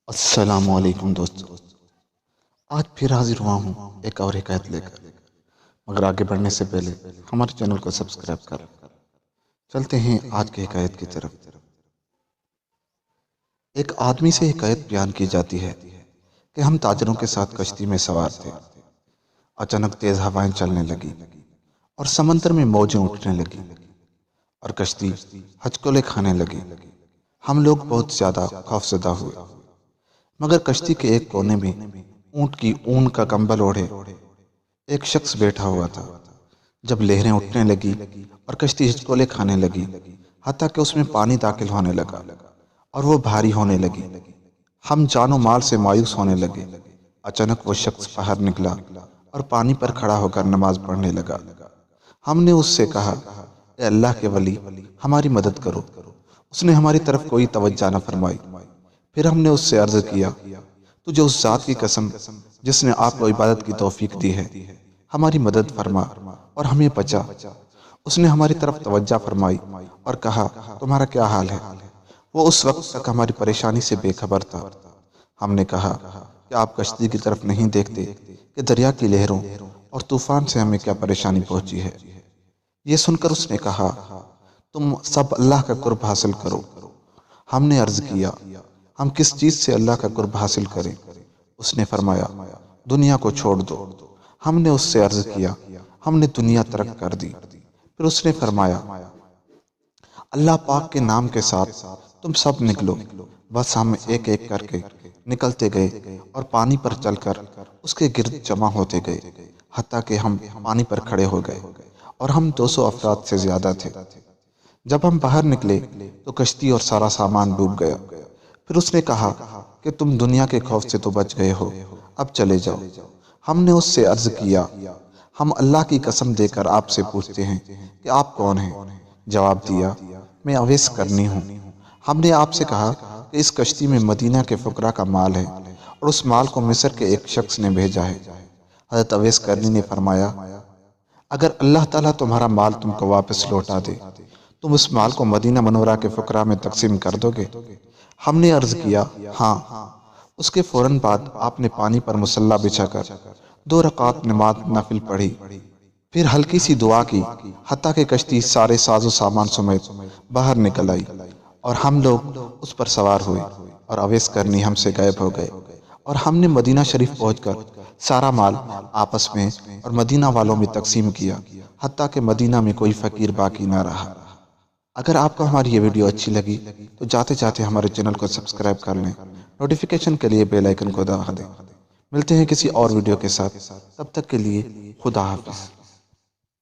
السلام علیکم دوستو، آج پھر حاضر ہوا ہوں ایک اور حکایت لے کر۔ مگر آگے بڑھنے سے پہلے ہمارے چینل کو سبسکرائب کر چلتے ہیں آج کی حکایت کی طرف۔ ایک آدمی سے حکایت بیان کی جاتی ہے کہ ہم تاجروں کے ساتھ کشتی میں سوار تھے۔ اچانک تیز ہوائیں چلنے لگی اور سمندر میں موجیں اٹھنے لگی اور کشتی ہچکولے کھانے لگی۔ ہم لوگ بہت زیادہ خوفزدہ ہوئے، مگر کشتی کے ایک کونے میں اونٹ کی اون کا کمبل اوڑھے ایک شخص بیٹھا ہوا تھا۔ جب لہریں اٹھنے لگی اور کشتی ہچکولے کھانے لگی، حتیٰ کہ اس میں پانی داخل ہونے لگا اور وہ بھاری ہونے لگی، ہم جان و مال سے مایوس ہونے لگے۔ اچانک وہ شخص باہر نکلا اور پانی پر کھڑا ہو کر نماز پڑھنے لگا۔ ہم نے اس سے کہا، اے اللہ کے ولی، ہماری مدد کرو۔ اس نے ہماری طرف کوئی توجہ نہ فرمائی۔ پھر ہم نے اس سے عرض کیا، تجھے اس ذات کی قسم جس نے آپ کو عبادت کی توفیق دی ہے، ہماری مدد فرما اور ہمیں بچا۔ اس نے ہماری طرف توجہ فرمائی اور کہا، تمہارا کیا حال ہے؟ وہ اس وقت تک ہماری پریشانی سے بے خبر تھا۔ ہم نے کہا کہ آپ کشتی کی طرف نہیں دیکھتے کہ دریا کی لہروں اور طوفان سے ہمیں کیا پریشانی پہنچی ہے؟ یہ سن کر اس نے کہا، تم سب اللہ کا قرب حاصل کرو۔ ہم نے عرض کیا، ہم کس چیز سے اللہ کا قرب حاصل کریں؟ اس نے فرمایا، دنیا کو چھوڑ دو۔ ہم نے اس سے عرض کیا، ہم نے دنیا ترک کر دی۔ پھر اس نے فرمایا، اللہ پاک کے نام کے ساتھ تم سب نکلو۔ بس ہم ایک ایک کر کے نکلتے گئے اور پانی پر چل کر اس کے گرد جمع ہوتے گئے، حتیٰ کہ ہم پانی پر کھڑے ہو گئے اور ہم 200 افراد سے زیادہ تھے۔ جب ہم باہر نکلے تو کشتی اور سارا سامان ڈوب گیا۔ پھر اس نے کہا کہ تم دنیا کے خوف سے تو بچ گئے ہو، اب چلے جاؤ۔ ہم نے اس سے عرض کیا، ہم اللہ کی قسم دے کر آپ سے پوچھتے ہیں کہ آپ کون ہیں؟ جواب دیا، میں اویس کرنی ہوں۔ ہم نے آپ سے کہا کہ اس کشتی میں مدینہ کے فقراء کا مال ہے اور اس مال کو مصر کے ایک شخص نے بھیجا ہے۔ حضرت اویس کرنی نے فرمایا، اگر اللہ تعالیٰ تمہارا مال تم کو واپس لوٹا دے، تم اس مال کو مدینہ منورہ کے فقراء میں تقسیم کر دو گے؟ ہم نے عرض کیا، ہاں۔ اس کے فوراً بعد آپ نے پانی پر مصلی بچھا کر 2 رکعت نماز نفل پڑھی، پھر ہلکی سی دعا کی، حتیٰ کہ کشتی سارے ساز و سامان سمیت باہر نکل آئی اور ہم لوگ اس پر سوار ہوئے اور اویس کرنی ہم سے غائب ہو گئے، اور ہم نے مدینہ شریف پہنچ کر سارا مال آپس میں اور مدینہ والوں میں تقسیم کیا، حتیٰ کہ مدینہ میں کوئی فقیر باقی نہ رہا۔ اگر آپ کو ہماری یہ ویڈیو اچھی لگی تو جاتے جاتے ہمارے چینل کو سبسکرائب کر لیں، نوٹیفیکیشن کے لیے بیل آئیکن کو دبا دیں۔ ملتے ہیں کسی اور ویڈیو کے ساتھ، تب تک کے لیے خدا حافظ۔